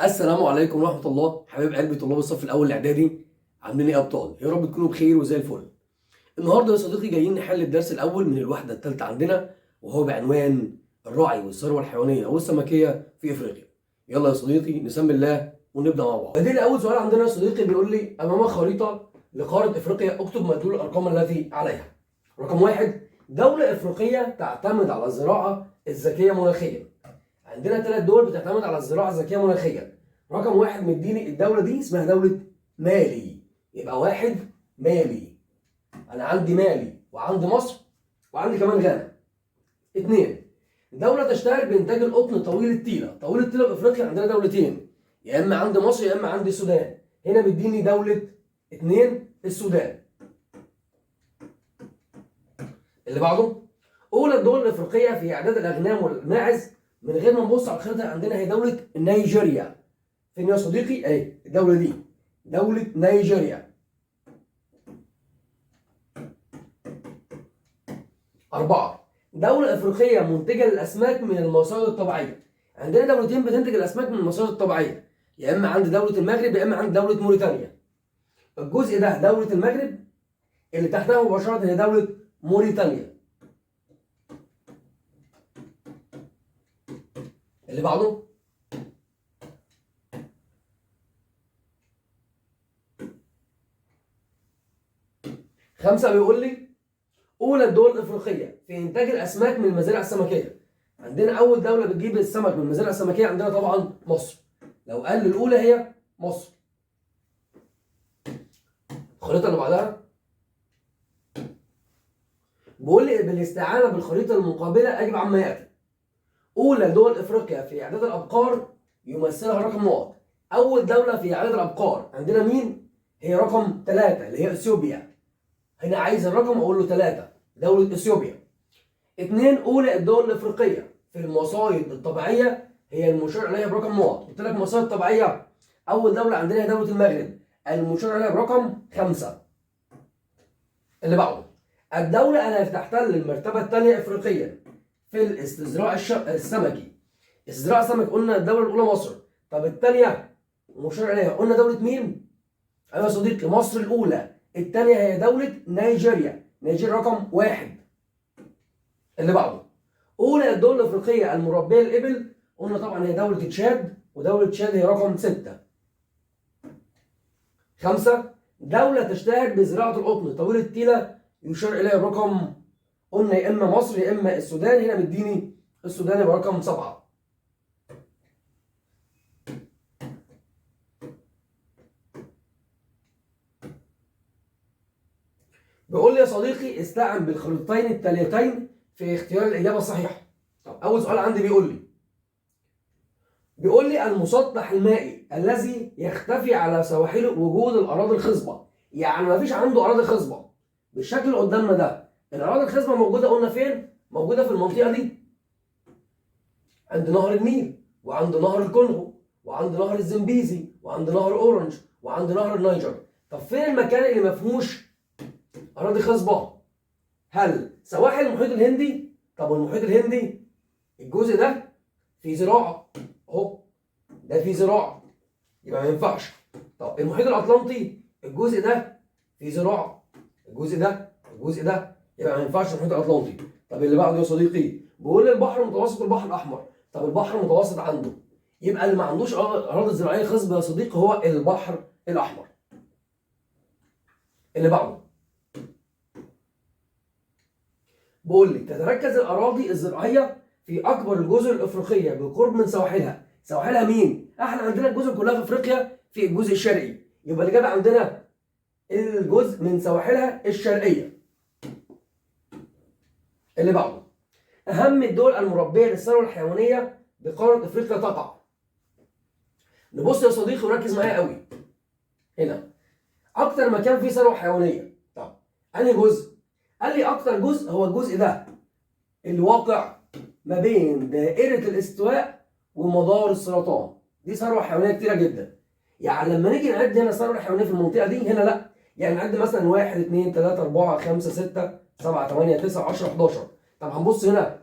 السلام عليكم ورحمة الله. حبايب قلبي طلاب الصف الأول الإعدادي، عاملين إيه يا أبطال؟ يا رب تكونوا بخير وزي الفل. النهارده يا صديقي جايين نحل الدرس الأول من الوحدة الثالثة عندنا، وهو بعنوان الراعي والثروة الحيوانية والسمكية في إفريقيا. يلا يا صديقي نسمي الله ونبدأ مع بعض. بدينا أول سؤال عندنا يا صديقي، بيقول لي أمامك خريطة لقارة إفريقيا، اكتب مدلول الأرقام التي عليها. رقم واحد، دولة إفريقية تعتمد على الزراعة الذكية مناخيا. عندنا 3 دول بتعتمد على الزراعة الذكية مناخيا. رقم واحد مديني الدولة دي اسمها دولة مالي، يبقى واحد مالي. أنا عندي مالي وعندي مصر وعندي كمان غانا. 2، دولة تشتهر بإنتاج القطن طويل التيلة. طويل التيلة في أفريقيا عندنا دولتين، يا إما عند مصر يا إما عند السودان. هنا مديني دولة 2 السودان. اللي بعده، أولى الدول الأفريقية في إعداد الأغنام والماعز من غير ما نبص على الخريطة عندنا هي دولة نيجيريا. فين يا صديقي؟ اهي الدولة دي دولة نيجيريا. 4، دولة أفريقية منتجة للأسماك من المصادر الطبيعية. عندنا دولتين بتنتج الأسماك من المصادر الطبيعية، يا إما عند دولة المغرب يا إما عند دولة موريتانيا. الجزء ده دولة المغرب، اللي تحتها مباشرة هي دولة موريتانيا. اللي بعده، 5 بيقول لي أولى الدول الأفريقية في إنتاج الأسماك من المزارع السمكية. عندنا أول دولة بتجيب السمك من المزارع السمكية عندنا طبعا مصر. لو قال الأولى هي مصر. الخريطة اللي بعدها بيقول لي بالاستعانة بالخريطة المقابلة أجب عما يأتي. أولى دول أفريقيا في إعداد الأبقار يمثلها رقم نقط. أول دولة في إعداد الأبقار عندنا مين؟ هي رقم 3 اللي هي إثيوبيا. هنا عايز الرقم أقول له 3، دولة إثيوبيا. 2، أولى الدول الأفريقية في المصايد الطبيعية هي المشار عليها برقم نقط. قلت لك مصايد طبيعية، أول دولة عندنا هي دولة المغرب، المشار عليها برقم 5. اللي بعده، الدولة التي تحتل المرتبة الثانية إفريقيا في الاستزراع السمكي. استزراع السمك قلنا الدولة الأولى مصر، طب الثانية مشار عليها قلنا دولة مين؟ أيوة يا صديقي مصر الأولى، الثانية هي دولة نيجيريا، نيجيريا رقم 1. اللي بعده، أولى الدول الأفريقية المربية للإبل قلنا طبعا هي دولة تشاد، ودولة تشاد هي رقم 6. 5، دولة تشتهر بزراعة القطن طويل التيلة يشار إليها برقم قلنا يا إما مصر يا إما السودان. هنا مديني السودان يبقى رقم 7. بيقول لي يا صديقي استعن بالخريطتين التاليتين في اختيار الإجابة الصحيحة. طب أول سؤال عندي بيقول لي المسطح المائي الذي يختفي على سواحله وجود الأراضي الخصبة. يعني ما فيش عنده أراضي خصبة بالشكل اللي قدامنا ده. الأراضي الخصبة موجودة قلنا فين؟ موجودة في المنطقة دي، عند نهر النيل وعند نهر الكونغو وعند نهر الزنبيزي وعند نهر أورنج وعند نهر النيجر. طب فين المكان اللي ما فيهوش أراضي خصبة؟ هل سواحل المحيط الهندي؟ طب المحيط الهندي الجزء ده فيه زراعة اهو، ده فيه زراعة يبقى ما ينفعش. طب المحيط الأطلنطي الجزء ده فيه زراعة، الجزء ده يبقى ما ينفعش المحيط الأطلنطي. طب اللي بعده يا صديقي بيقول لي البحر المتوسط والبحر الأحمر. طب البحر المتوسط عنده، يبقى اللي ما عندوش أراضي زراعية خصبة يا صديقي هو البحر الأحمر. اللي بعده بيقول لي تتركز الأراضي الزراعية في أكبر الجزر الأفريقية بالقرب من سواحلها. سواحلها مين؟ احنا عندنا الجزر كلها في أفريقيا في الجزء الشرقي، يبقى الإجابة عندنا الجزء من سواحلها الشرقية. اللي بعده، أهم الدول المربية للثروة الحيوانية بقارة أفريقيا تقع. نبص يا صديقي وركز معايا قوي. هنا أكتر مكان فيه ثروة حيوانية، طب أنهي جزء؟ قال لي أكتر جزء هو الجزء ده اللي واقع ما بين دائرة الاستواء ومدار السرطان. دي ثروة حيوانية كتيرة جدا. يعني لما نيجي نعد هنا الثروة الحيوانية في المنطقة دي، هنا لا، يعني نعد مثلا 1 2 3 4 5 6 7 8 9 10 11. طب هنبص هنا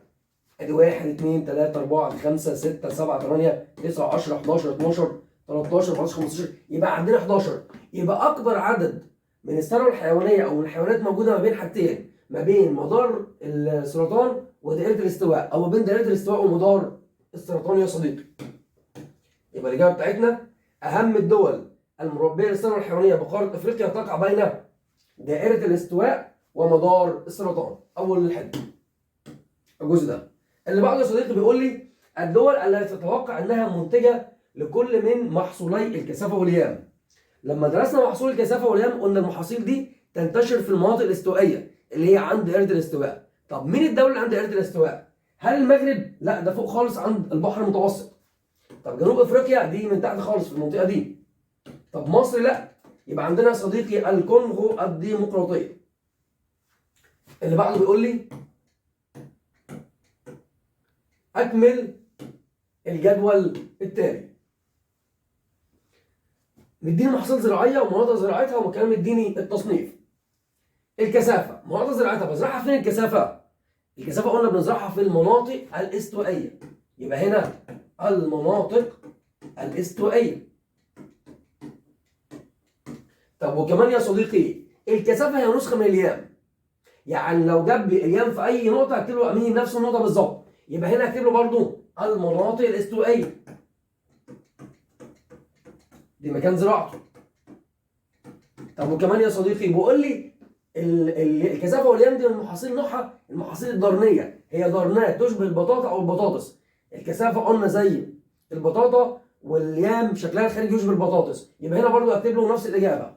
ادي 1 2 3 4 5 6 7 8 9 10 11 12 13 14 15 يبقى عندنا 11. يبقى اكبر عدد من الثروه الحيوانيه او من الحيوانات موجوده ما بين حاجتين، ما بين مدار السرطان ودائره الاستواء، او ما بين دائره الاستواء ومدار السرطان يا صديقي. يبقى الاجابه بتاعتنا اهم الدول المربيه للثروه الحيوانيه بقاره افريقيا تقع بين دائره الاستواء ومدار السرطان. اول حته الجزء ده. اللي بعده يا صديقي بيقول لي الدول التي تتوقع انها منتجه لكل من محصولي الكثافه واليام. لما درسنا محصول الكثافه واليام قلنا المحاصيل دي تنتشر في المناطق الاستوائيه اللي هي عند دائره الاستواء. طب مين الدوله اللي عند دائره الاستواء؟ هل المغرب؟ لا، ده فوق خالص عند البحر المتوسط. طب جنوب افريقيا دي من تحت خالص في المنطقه دي. طب مصر؟ لا. يبقى عندنا يا صديقي الكونغو الديمقراطيه. اللي بعده بيقول لي اكمل الجدول التالي. مديني محاصيل زراعيه ومناطق زراعتها وكمان مديني التصنيف. الكثافه، مناطق زراعتها بزرعها فين الكثافه؟ الكثافه قلنا بنزرعها في المناطق الاستوائيه. يبقى هنا المناطق الاستوائيه. طب وكمان يا صديقي الكثافه هي نسخه من اليام. يعني لو جاب لي اليام في اي نقطه هكتب له امين نفس النقطه بالظبط. يبقى هنا هكتب له برضه المناطق الاستوائيه. دي مكان زراعته. طب وكمان يا صديقي بيقول لي الكثافه واليام دي من المحاصيل نوعها المحاصيل الضرنيه، هي ضرنات تشبه البطاطا او البطاطس. الكثافه قلنا زي البطاطا واليام شكلها الخارجي يشبه البطاطس. يبقى هنا برضو اكتب له نفس الاجابه،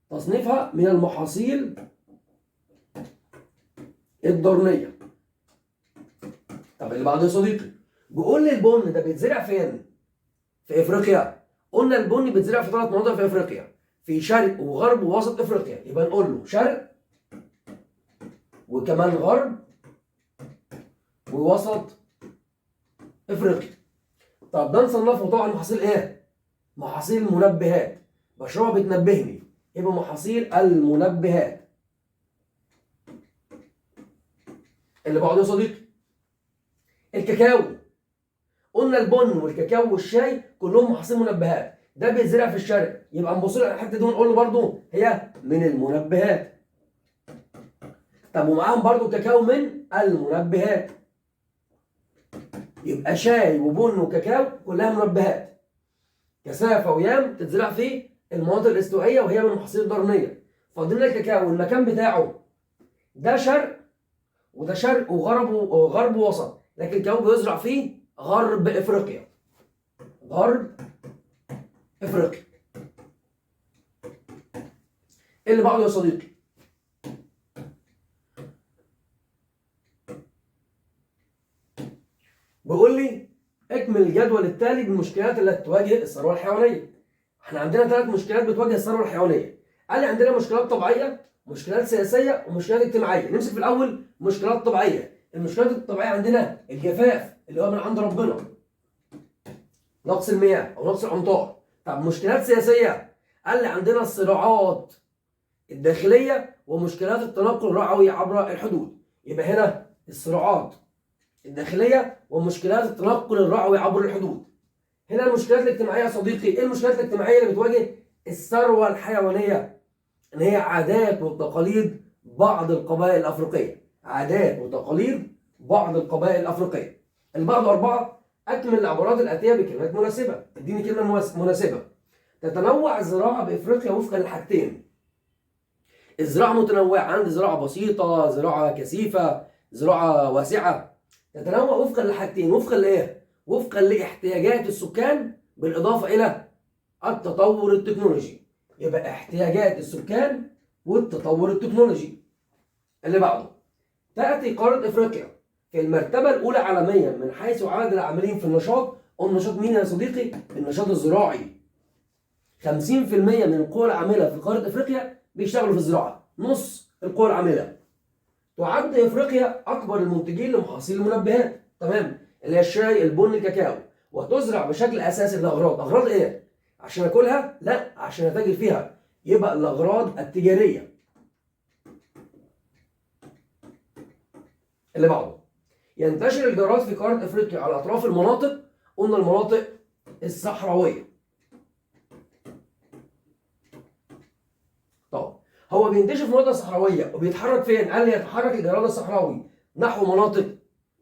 تصنيفها من المحاصيل الضرنيه. طب اللي بعده يا صديقي بيقول لي البن ده بيتزرع فين؟ في افريقيا. قلنا البن بيتزرع في 3 مناطق في افريقيا، في شرق وغرب ووسط افريقيا. يبقى نقول له شرق وكمان غرب ووسط افريقيا. طب ده نصنفه طبعا محاصيل ايه؟ محاصيل منبهات، بشربها بتنبهني، يبقى محاصيل المنبهات. اللي بعده يا صديقي الكاكاو. قلنا البن والكاكاو والشاي كلهم محاصيل منبهات، ده بيتزرع في الشرق، يبقى نبص له على الحته دي ونقول له برضه هي من المنبهات. طب ومعاهم برضه كاكاو من المنبهات. يبقى شاي وبن وكاكاو كلها منبهات. كثافه ويام تتزرع في المناطق الاستوائيه وهي من المحاصيل الضرنيه. فاضل لنا الكاكاو المكان بتاعه ده شرق وده شرق وغرب ووسط، لكن الكاكاو بيزرع فيه غرب افريقيا. غرب افريقيا. اللي بعده يا صديقي بيقول لي اكمل الجدول التالي بالمشكلات التي تواجه الثروه الحيوانيه. احنا عندنا 3 مشكلات بتواجه الثروه الحيوانيه. قال لي عندنا مشكلات طبيعيه، مشكلات سياسيه، ومشكلات اجتماعيه. نمسك في الاول مشكلات طبيعيه. المشكلات الطبيعيه عندنا الجفاف اللي هو من عند ربنا، نقص المياه او نقص الامطار. طب مشكلات سياسيه قال لي عندنا الصراعات الداخليه ومشكلات التنقل الرعوي عبر الحدود. يبقى هنا الصراعات الداخليه ومشكلات التنقل الرعوي عبر الحدود. هنا المشكلات الاجتماعيه يا صديقي. ايه المشكلات الاجتماعيه اللي بتواجه الثروه الحيوانيه؟ ان هي عادات وتقاليد بعض القبائل الافريقيه. عادات وتقاليد بعض القبائل الافريقيه. اللي بعده 4 اكمل العبارات الاتيه بكلمات مناسبه. اديني كلمه مناسبه. تتنوع الزراعه بافريقيا وفقا لحاجتين: الزراعه متنوعه، عندي زراعه بسيطه، زراعه كثيفه، زراعه واسعه. تتنوع وفقا لحاجتين، وفقا لايه؟ وفقا لاحتياجات السكان بالاضافه الى التطور التكنولوجي. يبقى احتياجات السكان والتطور التكنولوجي. اللي بعده تاتي قاره افريقيا في المرتبه الاولى عالميا من حيث عدد العاملين في النشاط. النشاط مين يا صديقي؟ النشاط الزراعي. 50% من القوى العامله في قاره افريقيا بيشتغلوا في الزراعه، نص القوى العامله. تعد افريقيا اكبر المنتجين لمحاصيل المنبهات، تمام، اللي هي الشاي، البن، الكاكاو، وتزرع بشكل اساسي لاغراض. اغراض ايه؟ عشان اكلها؟ لا، عشان اتاجر فيها. يبقى الاغراض التجاريه. اللي بعده ينتشر الجراد في قاره افريقيا على اطراف المناطق. قلنا المناطق الصحراويه. هو بينتشر في مناطق صحراويه وبيتحرك فين؟ قال لي يتحرك الجراد الصحراوي نحو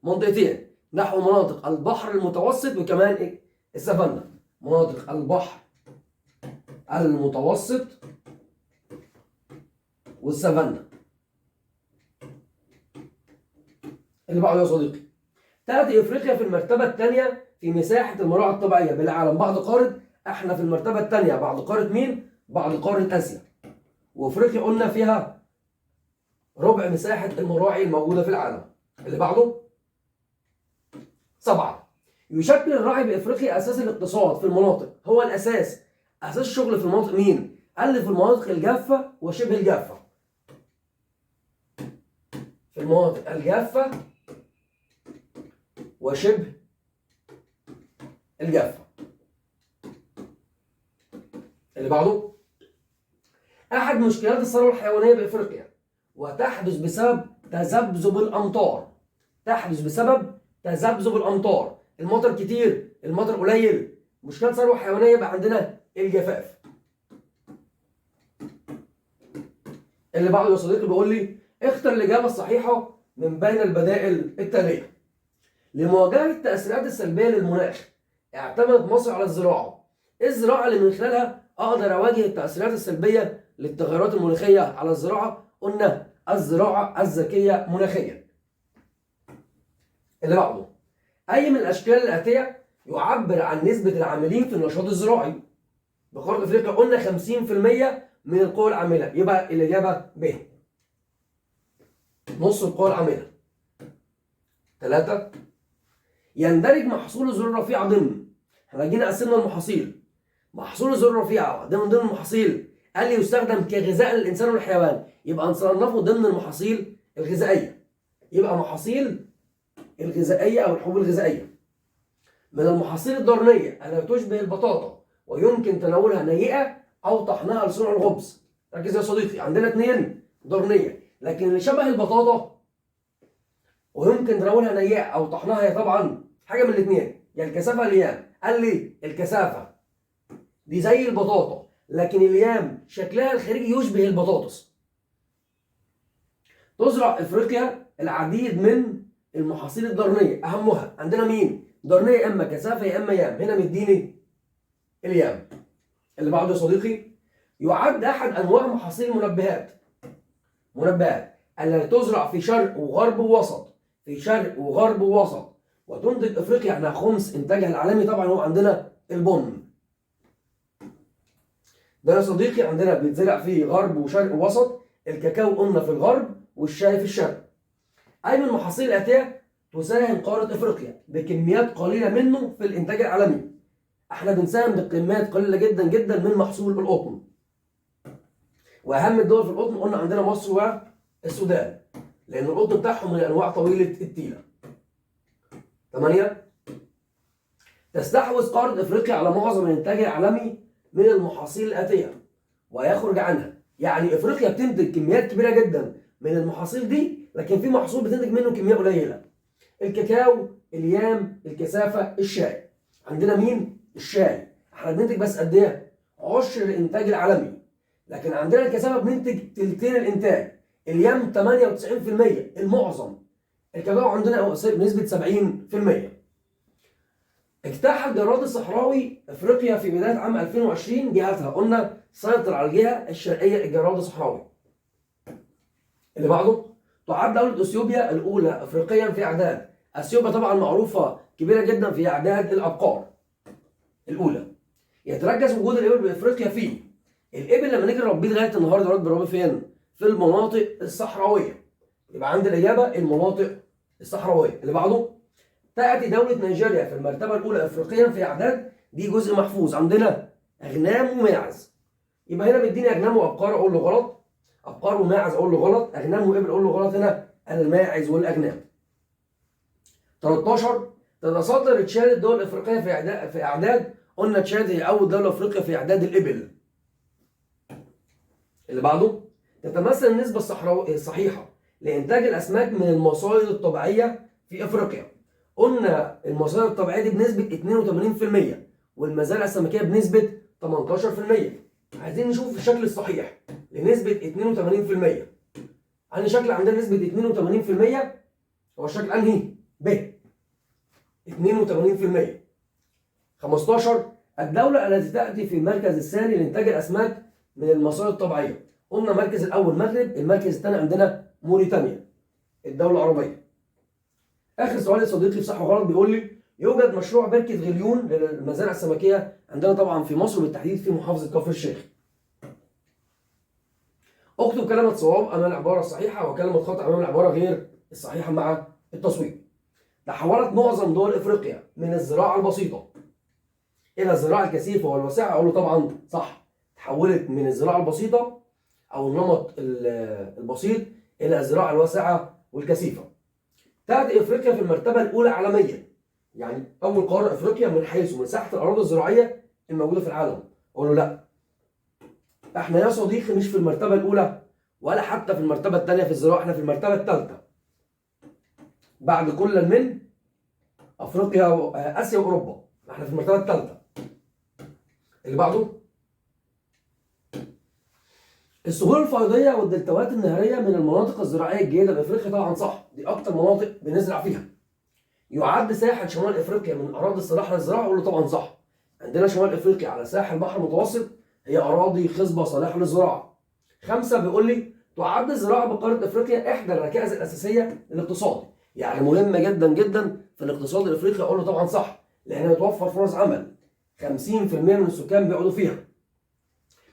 منطقتين، نحو مناطق البحر المتوسط وكمان ايه؟ السافانا. مناطق البحر المتوسط والسافانا. اللي بعده يا صديقي، تأتي افريقيا في المرتبه الثانيه في مساحه المراعي الطبيعيه بالعالم بعد قاره. احنا في المرتبه الثانيه بعد قاره مين؟ بعد قاره اسيا. وافريقيا قلنا فيها ربع مساحه المراعي الموجوده في العالم. اللي بعده 7. يشكل الراعي بافريقيا اساس الاقتصاد في المناطق. هو الاساس، اساس الشغل في المناطق مين؟ قال لي في المناطق الجافه وشبه الجافه. في المناطق الجافه وشبه الجافه. اللي بعده، احد مشكلات الثروه الحيوانيه بافريقيا وتحدث بسبب تذبذب الامطار. تحدث بسبب تذبذب الامطار، المطر كتير، المطر قليل. مشكله ثروه حيوانيه يبقى عندنا الجفاف. اللي بعده يا صديقي بيقول لي اختر الاجابه الصحيحه من بين البدائل التاليه. لمواجهه التاثيرات السلبيه للمناخ اعتمدت مصر على الزراعه. ايه الزراعه اللي من خلالها اقدر اواجه التاثيرات السلبيه للتغيرات المناخيه على الزراعه؟ قلنا الزراعه الذكيه مناخيا. اللي بعده، اي من الاشكال الاتيه يعبر عن نسبه العاملين في النشاط الزراعي بقاره افريقيا؟ قلنا 50% من القوى العامله، يبقى الاجابه ب. نص القوى العامله. 3. يندرج محصول الذرة الرفيعة ضمن. احنا جينا قسمنا المحاصيل. محصول الذرة الرفيعة ده من ضمن المحاصيل، قال لي يستخدم كغذاء للإنسان والحيوان، يبقى نصنفه ضمن المحاصيل الغذائية. يبقى محاصيل الغذائية أو الحبوب الغذائية. من المحاصيل الضرنية التي تشبه البطاطا ويمكن تناولها نيئة أو طحنها لصنع الخبز. ركز يا صديقي، عندنا 2 ضرنية، لكن اللي شبه البطاطا ويمكن تناولها نيئة أو طحنها هي طبعا حاجة من الاثنين، يا الكثافة اليام. قال لي الكثافة دي زي البطاطا، لكن اليام شكلها الخارجي يشبه البطاطس. تزرع افريقيا العديد من المحاصيل الضرنيه، اهمها عندنا مين؟ ضرنيه يا اما كثافه يا اما يام، هنا مديني اليام. اللي بعده يا صديقي، يعد احد انواع محاصيل منبهات التي تزرع في شرق وغرب ووسط. في شرق وغرب ووسط وتنتج افريقيا احنا خمس انتاجها العالمي طبعا هو عندنا البن. ده يا صديقي عندنا بيتزرع في غرب وشرق ووسط. الكاكاو قلنا في الغرب والشاي في الشرق. اي من المحاصيل الاتيه تساهم قاره افريقيا بكميات قليله منه في الانتاج العالمي. احنا بنساهم بكميات قليله جدا جدا من محصول القطن. واهم الدول في القطن قلنا عندنا مصر والسودان، لان القطن بتاعهم من انواع طويله التيله. 8. تستحوذ قاره افريقيا على معظم الانتاج العالمي من المحاصيل الاتيه ويخرج عنها. يعني افريقيا بتنتج كميات كبيره جدا من المحاصيل دي، لكن في محصول بتنتج منه كميه قليله. الكاكاو، اليام، الكثافه، الشاي. عندنا مين؟ الشاي. احنا بننتج بس قد ايه؟ عشر الانتاج العالمي. لكن عندنا الكثافه بننتج تلتين الانتاج. اليام 98%، المعظم. الكاكاو عندنا بنسبه 70%. اجتاح الجراد الصحراوي افريقيا في بدايه عام 2020 جهتها. قلنا سيطر على الجهه الشرقيه الجراد الصحراوي. اللي بعده، تعد دوله اثيوبيا الاولى افريقيا في اعداد. اثيوبيا طبعا معروفه كبيره جدا في اعداد الابقار. الاولى. يتركز وجود الابل بافريقيا فيه. الابل لما نيجي نربيه لغايه النهارده دلوقتي بنربيه فين؟ في المناطق الصحراويه. يبقى عند الاجابه المناطق الصحراويه. اللي بعده، تأتي دولة نيجيريا في المرتبة الأولى أفريقيا في أعداد. دي جزء محفوظ. عندنا أغنام وماعز. يبقى هنا مديني أغنام وأبقار أقول له غلط، أبقار وماعز أقول له غلط، أغنام وإبل أقول له غلط. هنا الماعز والأغنام. 13. تتصدر تشاد الدول الأفريقية في أعداد. قلنا تشاد هي أول دولة أفريقيا في أعداد الإبل. اللي بعده، تتمثل النسبة الصحيحة لإنتاج الأسماك من المصايد الطبيعية في أفريقيا. قلنا المصادر الطبيعيه دي بنسبه 82% والمزارع السمكيه بنسبه 18%. عايزين نشوف الشكل الصحيح لنسبة 82%. أنهي شكل عندنا نسبة 82%؟ هو الشكل أنهي؟ ب 82%. 15 الدولة التي تأتي في المركز الثاني لإنتاج الأسماك من المصادر الطبيعية. قلنا المركز الأول المغرب، المركز الثاني عندنا موريتانيا، الدولة العربية. آخر سؤال يا صديقي صح وغلط، بيقول لي يوجد مشروع بركة غليون للمزارع السمكية عندنا طبعا في مصر وبالتحديد في محافظة كفر الشيخ. اكتب كلمة صواب أمام العبارة الصحيحة وكلمة خطأ أمام العبارة غير الصحيحة مع التصويب. تحولت معظم دول إفريقيا من الزراعة البسيطة إلى الزراعة الكثيفة والواسعة. أقول له طبعا صح، تحولت من الزراعة البسيطة أو النمط البسيط إلى الزراعة الواسعة والكثيفة. تأتي إفريقيا في المرتبة الأولى عالميا، يعني أول قارة إفريقيا من حيث مساحة الأراضي الزراعية الموجودة في العالم. أقول له لا، إحنا يا صديقي مش في المرتبة الأولى ولا حتى في المرتبة الثانية في الزراعة، إحنا في المرتبة الثالثة بعد كل من أفريقيا وآسيا وأوروبا. إحنا في المرتبة الثالثة. اللي بعده السهول الفيضية والدلتاوات النهرية من المناطق الزراعية الجيدة بأفريقيا. طبعا صح، دي أكتر مناطق بنزرع فيها. يعد ساحل شمال افريقيا من اراضي الصلاح للزراعه. اقول له طبعا صح، عندنا شمال افريقيا على ساحل البحر المتوسط هي اراضي خصبه صالحه للزراعه. 5 بيقول لي تعد الزراعه بقاره افريقيا احدى الركائز الاساسيه للاقتصاد، يعني مهمه جدا جدا في الاقتصاد الافريقي. اقول له طبعا صح، لانها بتوفر فرص عمل، 50% من السكان بيقعدوا فيها،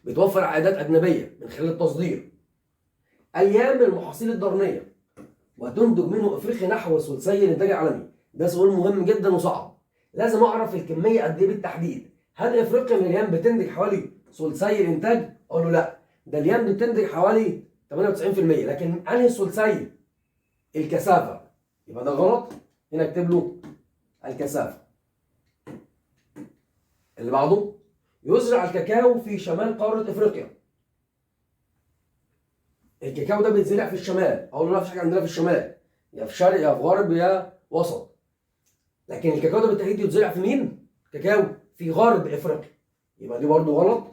بتوفر عائدات اجنبيه من خلال التصدير، ايام المحاصيل الضرنيه، وتنتج منه افريقيا نحو ثلثي الانتاج العالمي. ده سؤال مهم جدا وصعب، لازم اعرف الكميه قد ايه بالتحديد. هل افريقيا من اليام بتنتج حوالي ثلثي الانتاج؟ اقول له لا، ده اليام بتنتج حوالي 98%، لكن انهي ثلثي؟ الكثافه. يبقى ده غلط، هنا اكتب له الكثافه. اللي بعده يزرع الكاكاو في شمال قاره افريقيا. الكاكاو ده بيتزرع في الشمال. اقول له لا، مفيش حاجه عندنا في الشمال، يا في شرق يا في غرب يا وسط. لكن الكاكاو ده بالتحديد يتزرع في مين؟ كاكاو في غرب افريقيا. يبقى دي برضه غلط،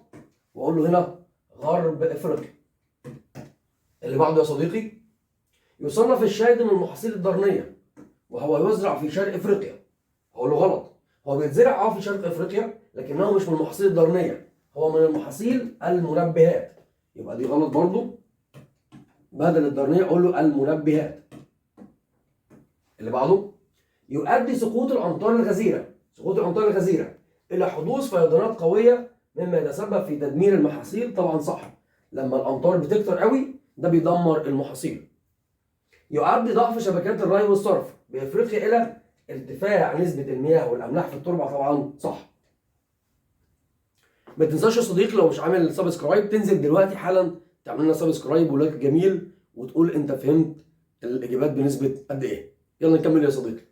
واقول له هنا غرب افريقيا. اللي بعده يا صديقي يصنف الشاي من المحاصيل الضرنيه وهو يزرع في شرق افريقيا. اقول له غلط، هو بيتزرع في شرق افريقيا لكنه مش من المحاصيل الضرنيه، هو من المحاصيل المنبهات. يبقى دي غلط برضه، بدل الضرنيه اقول له المنبهات. اللي بعده يؤدي سقوط الامطار الغزيره الى حدوث فيضانات قويه مما يتسبب في تدمير المحاصيل. طبعا صح، لما الامطار بتكتر قوي ده بيدمر المحاصيل. يؤدي ضعف شبكات الري والصرف بافريقيا الى ارتفاع نسبه المياه والاملاح في التربه. طبعا صح. ما تنساش يا صديقي لو مش عامل سبسكرايب تنزل دلوقتي حالا تعمل لنا سبسكرايب ولايك جميل وتقول انت فهمت الاجابات بنسبه قد ايه. يلا نكمل يا صديقي.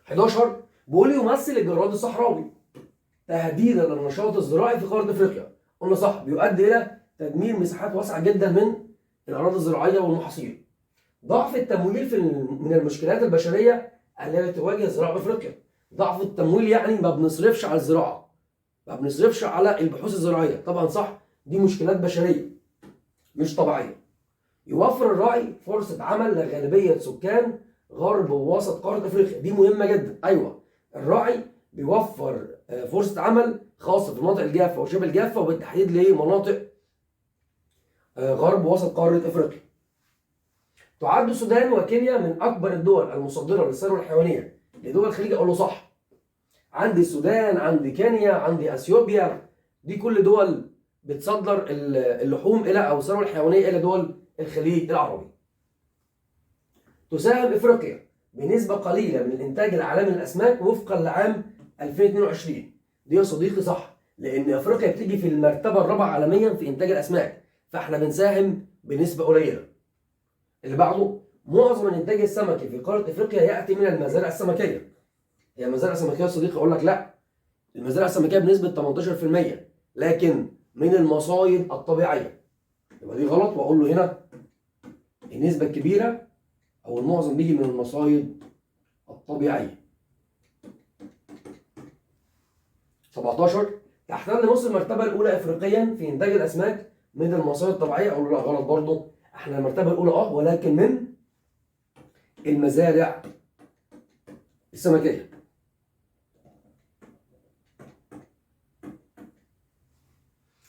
11 بيقول يمثل الجراد الصحراوي تهديدا للنشاط الزراعي في قاره افريقيا. قلنا صح، بيؤدي الى تدمير مساحات واسعه جدا من الاراضي الزراعيه والمحاصيل. ضعف التمويل من المشكلات البشريه التي تواجه زراعه افريقيا. ضعف التمويل يعني ما بنصرفش على الزراعه، ما بنصرفش على البحوث الزراعيه. طبعا صح، دي مشكلات بشريه مش طبيعيه. يوفر الراعي فرصه عمل لغالبيه سكان غرب ووسط قاره افريقيا. دي مهمه جدا. ايوه، الراعي بيوفر فرصه عمل خاصه في المناطق الجافه وشبه الجافه وبالتحديد لمناطق غرب ووسط قاره افريقيا. تعد السودان وكينيا من اكبر الدول المصدره للثروه الحيوانيه لدول الخليج. اقول له صح، عندي السودان، عندي كينيا، عندي اثيوبيا، دي كل دول بتصدر اللحوم الى او الثروه الحيوانيه الى دول الخليج العربي. تساهم افريقيا بنسبه قليله من الانتاج العالمي للاسماك وفقا لعام 2022. دي يا صديقي صح، لان افريقيا بتيجي في المرتبه الرابعه عالميا في انتاج الاسماك، فاحنا بنساهم بنسبه قليله. اللي بعده معظم الانتاج السمكي في قاره افريقيا ياتي من المزارع السمكيه. هي مزارع سمكيه يا صديقي؟ اقول لك لا، المزارع السمكيه بنسبه 18%، لكن من المصايد الطبيعيه. يبقى دي غلط، واقول له هنا النسبه الكبيره او المعظم بيجي من المصايد الطبيعيه. 17 تحتل مصر المرتبة الأولى إفريقيا في إنتاج الأسماك من المصادر الطبيعية. أقول له لا غلط برضه، إحنا المرتبة الأولى ولكن من المزارع السمكية.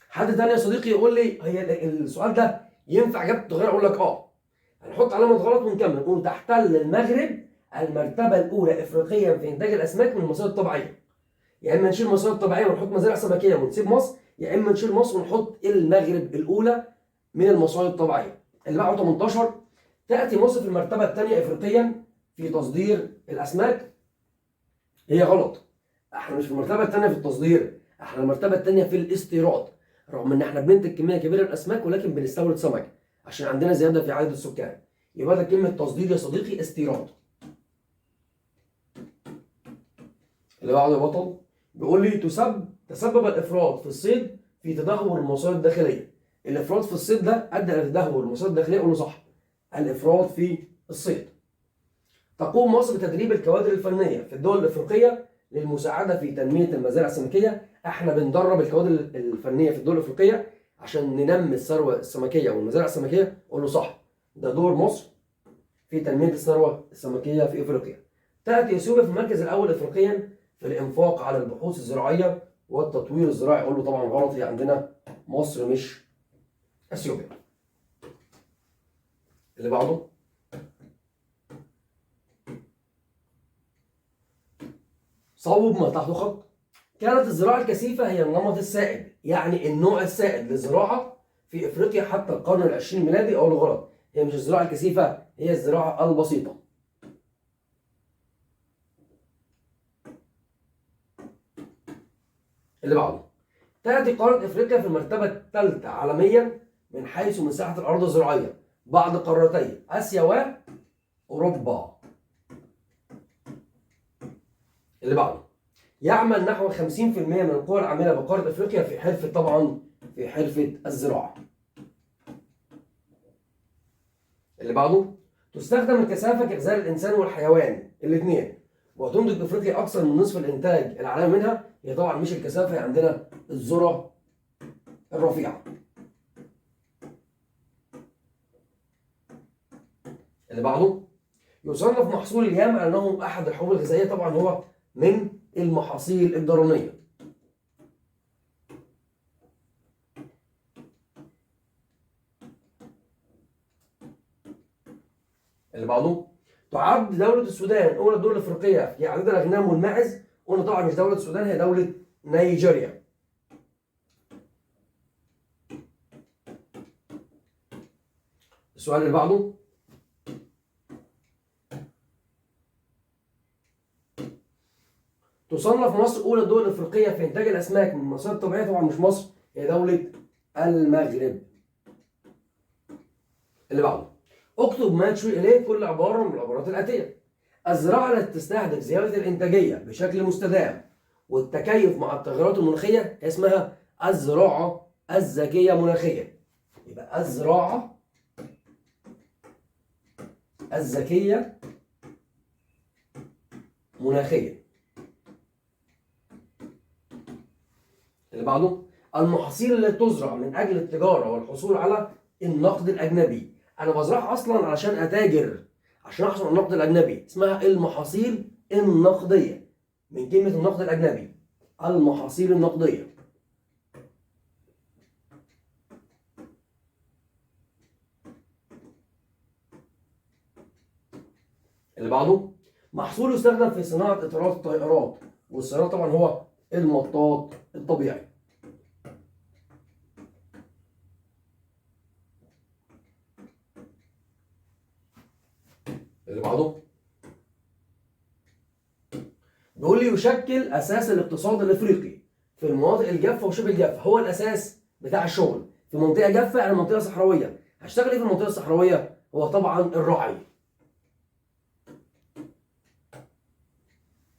حد تاني يا صديقي يقول لي هي السؤال ده ينفع اجابته غير؟ اقول لك هنحط علامة غلط ونكمل. نقول تحتل المغرب المرتبة الأولى إفريقيا في إنتاج الأسماك من المصادر الطبيعية. يا إما نشيل المصادر الطبيعية ونحط مزارع سمكية ونسيب مصر، يا إما نشيل مصر ونحط المغرب الأولى من المصادر الطبيعية. اللي بعده 18 تأتي مصر في المرتبة الثانية إفريقيا في تصدير الأسماك. هي غلط، احنا مش في المرتبة الثانية في التصدير، احنا المرتبة الثانية في الاستيراد. رغم ان احنا بننتج كمية كبيرة من الأسماك ولكن بنستورد سمك عشان عندنا زيادة في عدد السكان. يبقى ده كلمة تصدير يا صديقي استيراد. اللي بعده يا بطل بيقول لي تسبب الافراط في الصيد في تدهور المصادر الداخليه. الافراط في الصيد ده ادى الى تدهور المصادر الداخليه. قول له صح، الافراط في الصيد. تقوم مصر بتدريب الكوادر الفنيه في الدول الافريقيه للمساعده في تنميه المزارع السمكيه. احنا بندرب الكوادر الفنيه في الدول الافريقيه عشان ننمي الثروه السمكيه والمزارع السمكيه. قول له صح، ده دور مصر في تنميه الثروه السمكيه في افريقيا. تاتي اثيوبيا في المركز الاول افريقيا في الانفاق على البحوث الزراعيه والتطوير الزراعي. اقول له طبعا غلط، هي عندنا مصر مش اثيوبيا. اللي بعده صوب ما تحته خط. كانت الزراعه الكثيفه هي النمط السائد، يعني النوع السائد للزراعه في افريقيا حتى القرن العشرين الميلادي. اقول له غلط، هي مش الزراعه الكثيفه، هي الزراعه البسيطه. اللي بعده تأتي قارة إفريقيا في المرتبة الثالثة عالميا من حيث مساحة الأرض الزراعية بعد قارتي آسيا وأوروبا. اللي بعده يعمل نحو 50% من القوى العاملة بقارة إفريقيا في حرفة، طبعا في حرفة الزراعة. اللي بعده تستخدم الكثافة كغذاء الإنسان والحيوان الاثنين، وتنتج إفريقيا أكثر من نصف الإنتاج العالمي منها. هي طبعا مش الكثافة، هي عندنا الذرة الرفيعة. اللي بعده يصنف محصول اليام على انه احد الحبوب الغذائيه، طبعا هو من المحاصيل الضروريه. اللي بعده تعد دوله السودان اولى الدول الافريقيه في عدد الاغنام والماعز. قلنا طبعا مش دوله السودان، هي دوله نيجيريا. السؤال اللي بعده تصنف مصر اولى الدول الافريقيه في انتاج الاسماك من المصادر الطبيعيه. طبعا مش مصر، هي دوله المغرب. اللي بعده اكتب ما تشير اليه كل عباره من العبارات الاتيه. الزراعه التي تستهدف زياده الانتاجيه بشكل مستدام والتكيف مع التغيرات المناخيه اسمها الزراعه الذكيه مناخيا. يبقى الزراعه الذكيه مناخيا. اللي بعده المحاصيل التي تزرع من اجل التجاره والحصول على النقد الاجنبي. انا بزرعها اصلا علشان اتاجر، عشان احصل على النقد الاجنبي، اسمها المحاصيل النقديه، من كلمه النقد الاجنبي، المحاصيل النقديه. اللي بعده محصول يستخدم في صناعه اطارات الطائرات والسيارات، طبعا هو المطاط الطبيعي. اللي بعده بيقول لي يشكل اساس الاقتصاد الافريقي في المناطق الجافه وشبه الجافه. هو الاساس بتاع الشغل في منطقه جافه يعني منطقه صحراويه. هشتغل ايه في المنطقه الصحراويه؟ هو طبعا الراعي.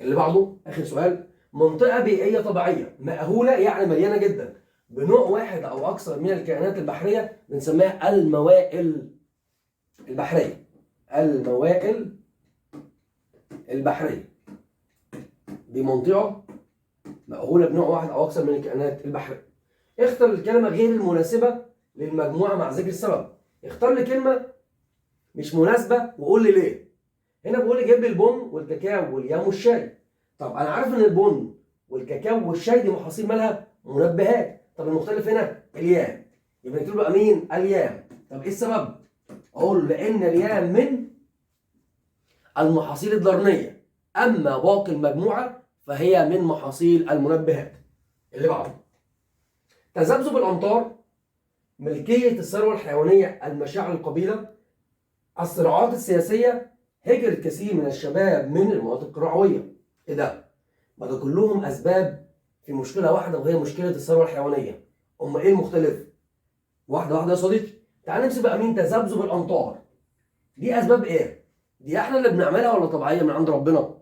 اللي بعده اخر سؤال منطقه بيئيه طبيعيه مأهوله يعني مليانه جدا بنوع واحد او اكثر من الكائنات البحريه بنسميها الموائل البحريه. الموائل البحريه بمنطقه مأهولة بنوع واحد أو أكثر من الكائنات البحرية. اختر الكلمة غير المناسبة للمجموعة مع ذكر السبب. اختار لي كلمة مش مناسبة وقول لي ليه. هنا بيقول لي جيب لي البن والكاكاو واليام والشاي. طب أنا عارف إن البن والكاكاو والشاي دي محاصيل مالها منبهات. طب المختلف هنا اليام، يبقى نكتب له أمين اليام. طب إيه السبب؟ أقول له لأن اليام من المحاصيل الضرنية، أما باقي المجموعة فهي من محاصيل المنبهات. اللي بعده تذبذب الأمطار، ملكية الثروة الحيوانية، المشاعر القبيلة، الصراعات السياسية، هجر الكثير من الشباب من المناطق الرعوية. إيه ده؟ ما ده كلهم أسباب في مشكلة واحدة وهي مشكلة الثروة الحيوانية. أمال إيه المختلف؟ واحدة واحدة يا صديقي. تعال نمسك بقى مين تذبذب الأمطار. دي أسباب إيه؟ دي إحنا اللي بنعملها ولا طبيعية من عند ربنا؟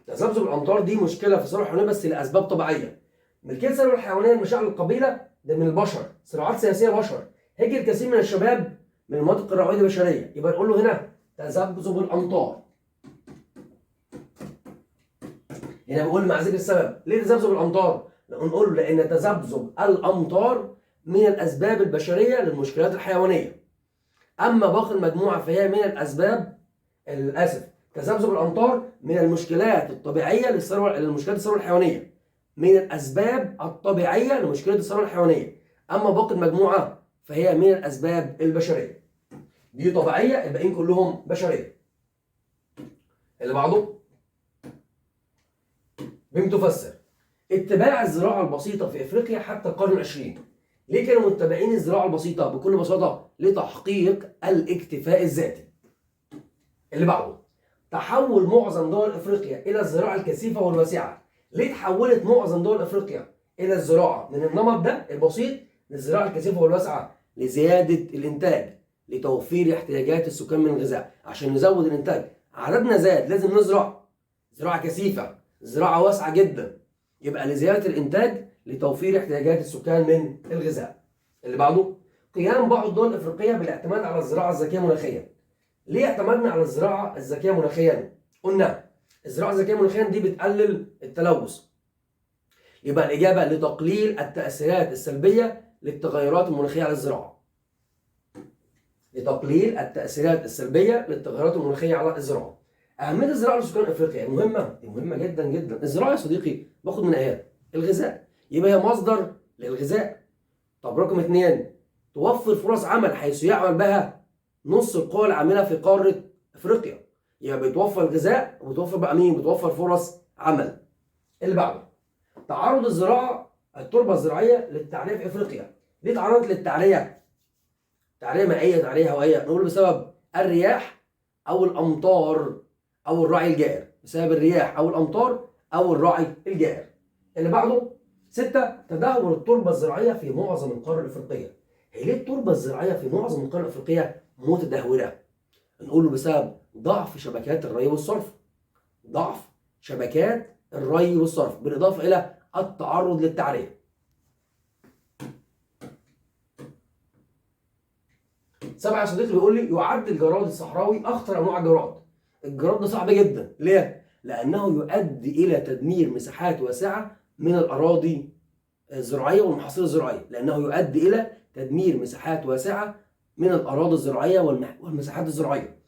تذبذب الأمطار دي مشكلة في الثروة الحيوانية بس لأسباب طبيعية. ملكية الثروة الحيوانية، المشاعر القبيلة ده من البشر، صراعات سياسية بشر، هجر الكثير من الشباب من المناطق الرعوية دي بشرية. يبقى نقول له هنا تذبذب الأمطار. هنا بقول مع ذكر السبب. ليه تذبذب الأمطار؟ نقول له لأن تذبذب الأمطار من الأسباب البشرية للمشكلات الحيوانية. أما باقي المجموعة فهي من الأسباب تذبذب الأمطار من المشكلات الطبيعية لمشكلات الثروة الحيوانية، من الأسباب الطبيعية لمشكلة الثروة الحيوانية. أما باقي المجموعة فهي من الأسباب البشرية. دي طبيعية، الباقيين كلهم بشرية. اللي بعده بما تفسر اتباع الزراعة البسيطة في أفريقيا حتى القرن العشرين. ليه كانوا متبعين الزراعة البسيطة؟ بكل بساطة لتحقيق الاكتفاء الذاتي. اللي بعده تحول معظم دول أفريقيا إلى الزراعة الكثيفة والواسعة. ليه تحولت معظم دول أفريقيا إلى الزراعة من النمط ده البسيط للزراعة الكثيفة والواسعة؟ لزيادة الإنتاج، لتوفير احتياجات السكان من الغذاء. عشان نزود الإنتاج، عددنا زاد، لازم نزرع زراعة كثيفة، زراعة واسعة جدا. يبقى لزيادة الإنتاج، لتوفير احتياجات السكان من الغذاء. اللي بعده قيام بعض الدول الأفريقية بالاعتماد على الزراعة الذكية مناخيا. ليه اعتمدنا على الزراعة الذكية مناخيا؟ قلنا الزراعة الذكية مناخيا دي بتقلل التلوث. يبقى الإجابة لتقليل التأثيرات السلبية للتغيرات المناخية على الزراعة. لتقليل التأثيرات السلبية للتغيرات المناخية على الزراعة. أهمية الزراعة لسكان أفريقيا مهمة، دي مهمة جدا جدا. الزراعة يا صديقي باخد من إيه؟ الغذاء، يبقى هي مصدر للغذاء. طب رقم 2 توفر فرص عمل حيث يعمل بها نص القوى العاملة في قارة أفريقيا. يبقى بتوفر غذاء وبتوفر بقى مين؟ بتوفر فرص عمل. اللي بعده تعرض الزراعة التربة الزراعية للتعرية في أفريقيا. ليه تعرضت للتعرية؟ تعرية مائية، تعرية هوائية. نقول بسبب الرياح أو الأمطار أو الرعي الجائر. بسبب الرياح أو الأمطار أو الرعي الجائر. اللي بعده 6 تدهور التربة الزراعية في معظم القارة الأفريقية. هي ليه التربة الزراعية في معظم القارة الأفريقية متدهورة؟ نقول له بسبب ضعف شبكات الري والصرف. ضعف شبكات الري والصرف بالإضافة إلى التعرض للتعرية. 7 يا صديقي بيقول لي يعد الجراد الصحراوي أخطر أنواع الجراد. الجراد ده صعب جدا. ليه؟ لأنه يؤدي إلى تدمير مساحات واسعة من الأراضي الزراعية والمحاصيل الزراعية. لأنه يؤدي إلى تدمير مساحات واسعة من الأراضي الزراعية والمساحات الزراعية.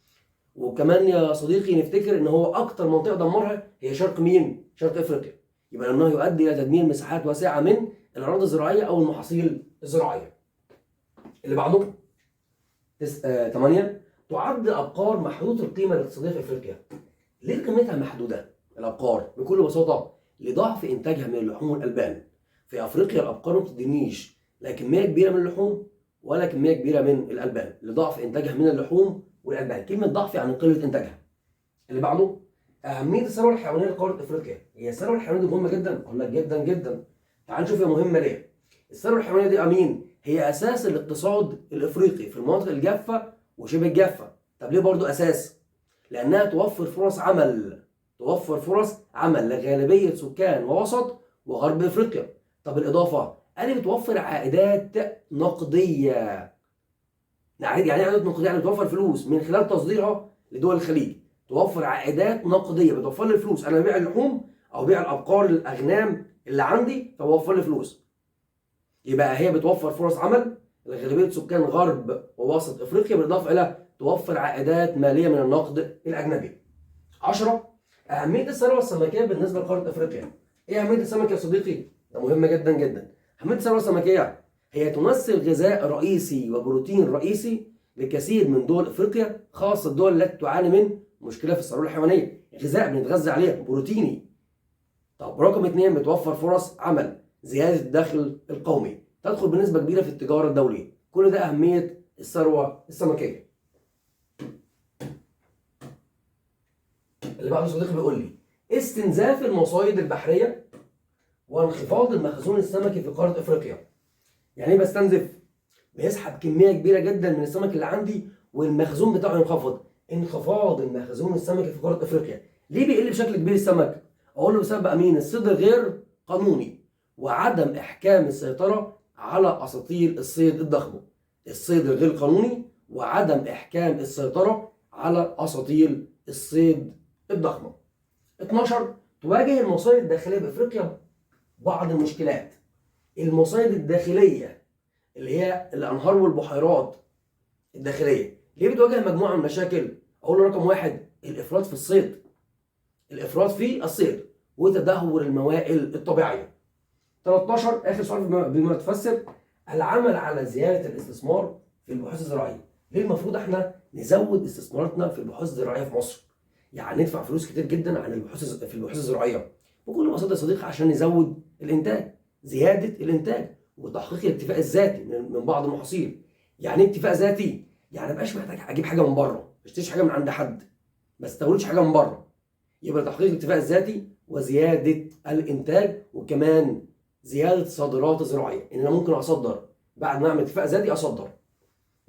وكمان يا صديقي نفتكر إن هو أكتر منطقة دمرها هي شرق مين؟ شرق أفريقيا. يبقى لأنه يؤدي إلى تدمير مساحات واسعة من الأراضي الزراعية أو المحاصيل الزراعية. اللي بعده 8 تعد الأبقار محدودة القيمة الاقتصادية في أفريقيا. ليه قيمتها محدودة؟ الأبقار بكل بساطة لضعف إنتاجها من اللحوم والألبان. في أفريقيا الأبقار ما بتدينيش لا كمية كبيرة من اللحوم ولا كمية كبيرة من الألبان، لضعف إنتاجها من اللحوم والألبان. كلمة ضعف يعني قلة إنتاجها. اللي بعده أهمية الثروة الحيوانية لقارة أفريقيا. هي الثروة الحيوانية دي مهمة جدا؟ أقول لك جدا جدا. تعال نشوف هي مهمة ليه. الثروة الحيوانية دي أمين هي أساس الاقتصاد الأفريقي في المناطق الجافة وشبه الجافة. طب ليه برضو أساس؟ لأنها توفر فرص عمل. توفر فرص عمل لغالبية سكان ووسط وغرب أفريقيا. طب الإضافة أنا بتوفر عائدات نقدية. يعني عائدات نقدية يعني بتوفر فلوس من خلال تصديرها لدول الخليج. توفر عائدات نقدية، بتوفر لي فلوس. أنا ببيع اللحوم او بيع الابقار للاغنام اللي عندي فبوفر لي فلوس. يبقى هي بتوفر فرص عمل لغالبيه سكان غرب ووسط افريقيا، بالاضافه الى توفر عائدات ماليه من النقد الاجنبي. 10. اهميه الثروه السمكيه بالنسبه لقاره افريقيا. ايه اهميه السمك يا صديقي؟ ده مهم جدا جدا. اهميه الثروه السمكيه هي تمثل غذاء رئيسي وبروتين رئيسي لكثير من دول افريقيا، خاصه الدول التي تعاني من مشكله في الثروه الحيوانيه. غذاء بنتغذى عليه بروتيني. طب رقم 2 بتوفر فرص عمل، زياده الدخل القومي، تدخل بنسبه كبيره في التجاره الدوليه. كل ده اهميه الثروه السمكيه. اللي بعده صديقي بيقول لي استنزاف المصايد البحريه وانخفاض المخزون السمكي في قاره افريقيا. يعني ايه بستنزف؟ بيسحب كميه كبيره جدا من السمك اللي عندي والمخزون بتاعه ينخفض. انخفاض المخزون السمكي في قاره افريقيا. ليه بيقل بشكل كبير السمك؟ اقول له بسبب امين الصيد الغير قانوني وعدم احكام السيطره على اساطيل الصيد الضخمه. الصيد الغير قانوني وعدم احكام السيطره على اساطيل الصيد الضخمه. 12. تواجه المصايد الداخليه بافريقيا بعض المشكلات. المصايد الداخليه اللي هي الانهار والبحيرات الداخليه ليه بتواجه مجموعه من المشاكل؟ اقول له رقم 1 الافراط في الصيد. الافراط في الصيد وتدهور الموائل الطبيعيه. 13 اخر سؤال بما تفسر العمل على زياده الاستثمار في البحوث الزراعيه. ليه المفروض احنا نزود استثماراتنا في البحوث الزراعيه في مصر؟ يعني ندفع فلوس كتير جدا عن في البحوث الزراعيه بكل بساطه يا صديقي عشان نزود الانتاج، زياده الانتاج وتحقيق الاكتفاء الذاتي من بعض المحاصيل. يعني اكتفاء ذاتي يعني ما بقاش محتاج اجيب حاجه من بره، ما اشتريش حاجه من عند حد، ما استوردش حاجه من بره. يبقى تحقيق الاكتفاء الذاتي وزياده الانتاج وكمان زياده الصادرات الزراعيه، ان انا ممكن اصدر بعد ما اعمل اكتفاء ذاتي اصدر.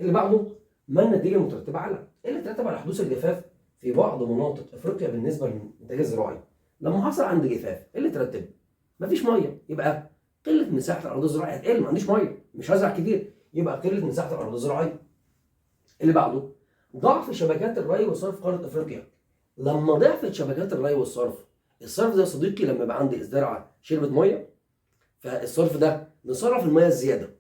اللي بعده ما النتيجه المترتبه على اللي ترتب على حدوث الجفاف في بعض مناطق افريقيا بالنسبه للانتاج الزراعي. لما حصل عندي جفاف ايه اللي ترتب؟ مفيش ميه، يبقى قله مساحه الارض الزراعيه هتقل، ما عنديش ميه مش هزرع كتير، يبقى قله مساحه الارض الزراعيه. اللي بعده ضعف شبكات الري والصرف في قاره افريقيا. لما ضعفت شبكات الري والصرف، الصرف ده يا صديقي لما يبقى عندي زرعه شربت ميه فالصرف ده نصرف الميه الزياده.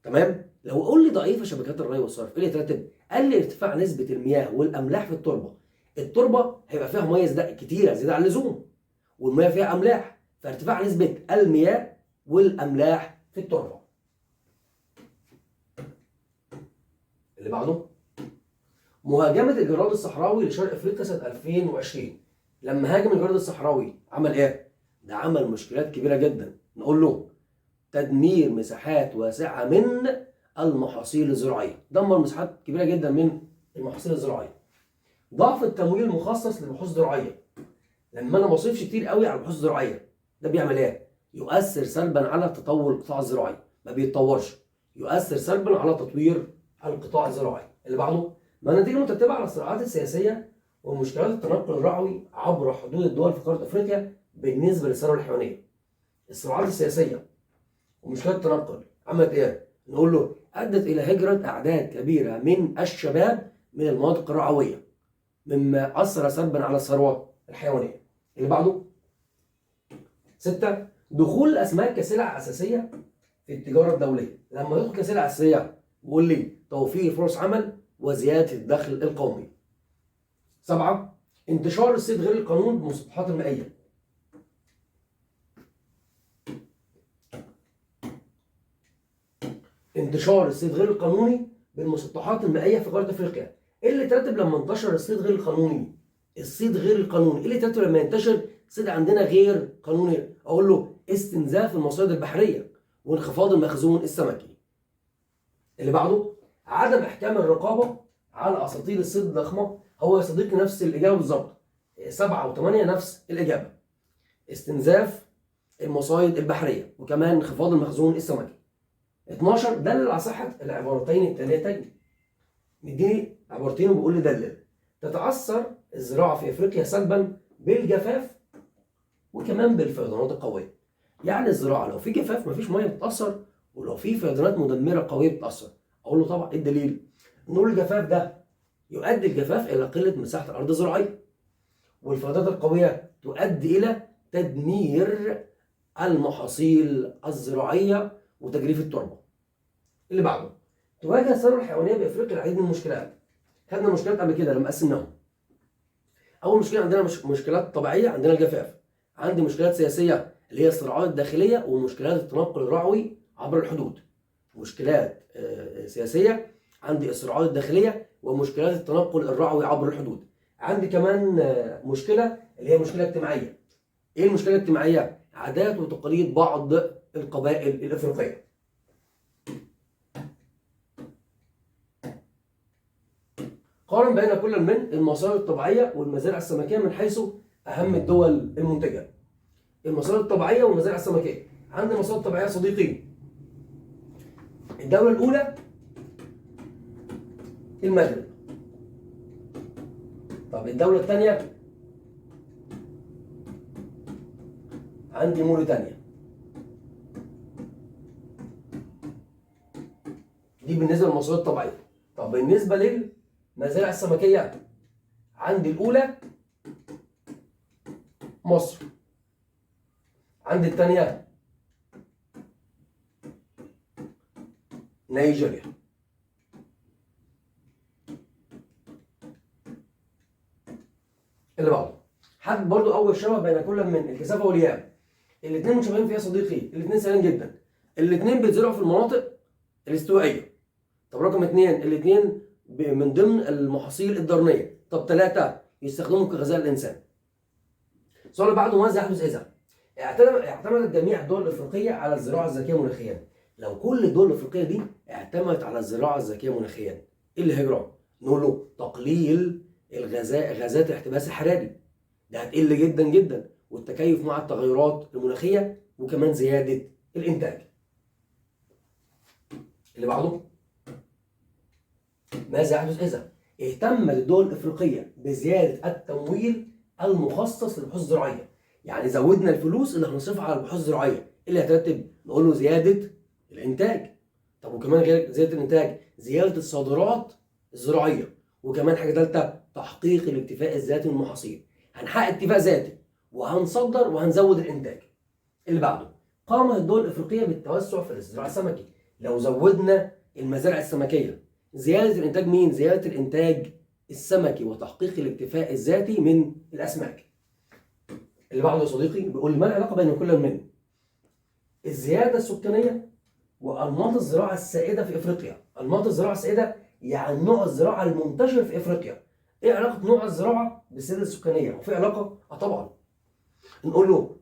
تمام؟ لو قول لي ضعيفه شبكات الري والصرف ايه اللي يترتب؟ قل لي ارتفاع نسبه المياه والاملاح في التربه. التربه هيبقى فيها ميه كتيره زياده عن اللزوم والميه فيها املاح، فارتفاع نسبه المياه والاملاح في التربه. اللي بعده مهاجمه الجراد الصحراوي لشرق افريقيا سنه 2020. لما هاجم الجراد الصحراوي عمل ايه؟ ده عمل مشكلات كبيره جدا. نقول له تدمير مساحات واسعه من المحاصيل الزراعيه، دمر مساحات كبيره جدا من المحاصيل الزراعيه. ضعف التمويل المخصص للبحوث الزراعيه. لما انا ما بصرفش كتير قوي على البحوث الزراعيه ده بيعمل ايه؟ يؤثر سلبا على تطور القطاع الزراعي، ما بيتطورش، يؤثر سلبا على تطوير القطاع الزراعي. اللي بعده ما النتيجه المترتبه على الصراعات السياسيه ومشكلات التنقل الرعوي عبر حدود الدول في قاره افريقيا بالنسبه للثروه الحيوانيه. الصراعات السياسيه ومشكلات التنقل عملت ايه؟ نقول له ادت الى هجره اعداد كبيره من الشباب من المناطق الرعويه مما اثر سلبا على الثروه الحيوانيه. اللي بعده 6 دخول الاسماك كسلعه اساسيه في التجاره الدوليه. لما يدخل كسلعه اساسيه بيقول لي توفير فرص عمل وزياده الدخل القومي. 7 انتشار الصيد غير القانوني بالمسطحات المائيه. انتشار الصيد غير القانوني بالمسطحات المائيه في قاره افريقيا. ايه اللي ترتب لما انتشر الصيد غير القانوني؟ الصيد غير القانوني، ايه اللي ترتب لما ينتشر صيد عندنا غير قانوني؟ اقول له استنزاف المصائد البحريه وانخفاض المخزون السمكي. اللي بعده عدم احكام الرقابه على اساطيل الصيد الضخمه. هو يا صديقي نفس الاجابه بالظبط، 7 و8 نفس الاجابه. استنزاف المصائد البحريه وكمان انخفاض المخزون السمكي. 12 دلل على صحه العبارتين التاليتين. مديني عبارتين وبيقول لي دلل. تتاثر الزراعه في افريقيا سلبا بالجفاف وكمان بالفيضانات القويه. يعني الزراعه لو في جفاف مفيش ميه بتتاثر، ولو في فيضانات مدمره قويه بتتاثر. اقول له طبعا ايه الدليل؟ نقول الجفاف ده يؤدي الجفاف الى قله مساحه الارض الزراعيه، والفيضانات القويه تؤدي الى تدمير المحاصيل الزراعيه وتجريف التربه. اللي بعده، تواجه الثروه الحيوانيه بافريقيا العديد من المشكلات. خدنا مشكلات قبل كده لما قسمناهم. اول مشكله عندنا مشكلات طبيعيه، عندنا الجفاف. عندي مشكلات سياسيه اللي هي الصراعات الداخليه، ومشكلات التنقل الرعوي عبر الحدود. مشكلات سياسيه، عندي الصراعات الداخليه ومشكلات التنقل الرعوي عبر الحدود. عندي كمان مشكله اللي هي مشكله اجتماعيه. ايه المشكله الاجتماعيه؟ عادات وتقاليد بعض القبائل الافريقيه. قارن بين كل من المصادر الطبيعيه والمزارع السمكيه من حيث اهم الدول المنتجه. المصادر الطبيعيه والمزارع السمكيه. عندي مصادر طبيعيه صديقي. الدوله الاولى المغرب. طب الدوله الثانيه عندي موريتانيا. دي بالنسبه للمصادر الطبيعيه. طب بالنسبه للمزارع السمكيه، عندي الاولى مصر. عندي الثانيه نيجيريا. اللي بعده، حد برضو اول شبه بين كل من الكثافه والياب. الاثنين متشابهين فيها صديقي، الاثنين سهلين جدا. الاثنين بيتزرعوا في المناطق الاستوائيه. طب رقم اثنين، الاثنين من ضمن المحاصيل الدرنيه. طب ثلاثه، يستخدموا كغذاء الانسان. السؤال اللي بعده، ماذا يحدث اذا اعتمدت جميع الدول الافريقيه على الزراعه الذكيه مناخيا؟ لو كل الدول الافريقيه دي اعتمدت على الزراعه الذكيه مناخيا، ايه اللي هيجرى؟ نقول له تقليل غازات الاحتباس الحراري. ده هتقل جدا جدا، والتكيف مع التغيرات المناخيه، وكمان زياده الانتاج. اللي بعده، ماذا يحدث اذا اهتمت الدول الافريقيه بزياده التمويل المخصص للبحوث الزراعيه؟ يعني زودنا الفلوس اللي هنصرفها على البحوث الزراعيه، ايه اللي هيترتب؟ نقول له زياده الانتاج. طب وكمان غير زياده الانتاج، زياده الصادرات الزراعيه. وكمان حاجه ثالثه، تحقيق الاكتفاء الذاتي من المحاصيل. هنحقق اكتفاء ذاتي وهنصدر وهنزود الانتاج. اللي بعده، قامت الدول الافريقيه بالتوسع في الزراعه السمكي. لو زودنا المزارع السمكيه، زياده الانتاج مين؟ زياده الانتاج السمكي وتحقيق الاكتفاء الذاتي من الاسماك. اللي بعده يا صديقي بيقول لي، ما العلاقه بين كل من الزياده السكانيه وانماط الزراعه السائده في افريقيا؟ انماط الزراعه السائده يعني نوع الزراعه المنتشر في افريقيا. ايه علاقه نوع الزراعه بالسياده السكانيه؟ وفي علاقه؟ طبعا. نقول له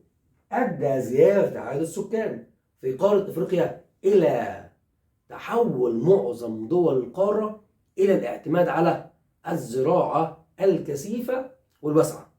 ادى زياده عدد السكان في قاره افريقيا الى تحول معظم دول القاره الى الاعتماد على الزراعه الكثيفه والواسعه.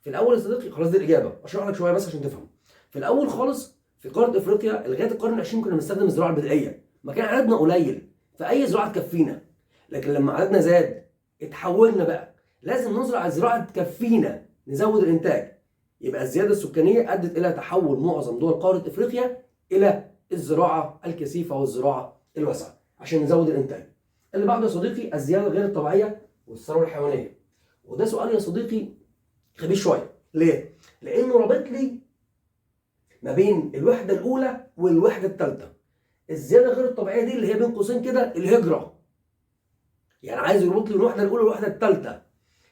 في الاول يا صديقي، خلاص دي الاجابه، اشرح لك شويه بس عشان تفهم. في الاول خالص في قاره افريقيا لغايه القرن العشرين كنا بنستخدم الزراعه البدائيه، ما كان عددنا قليل فاي زراعه تكفينا. لكن لما عددنا زاد اتحولنا بقى لازم نزرع الزراعه تكفينا نزود الانتاج. يبقى الزياده السكانيه ادت الى تحول معظم دول قاره افريقيا الى الزراعه الكثيفه والزراعه الواسعه عشان نزود الانتاج. اللي بعده يا صديقي، الزياده غير الطبيعيه والثروه الحيوانيه. وده سؤال يا صديقي خبيث شويه. ليه؟ لانه رابط لي ما بين الوحده الاولى والوحده الثالثه. الزياده غير الطبيعيه دي اللي هي بين قوسين كده الهجره. يعني عايز يربط لي الوحده الاولى والوحده الثالثه.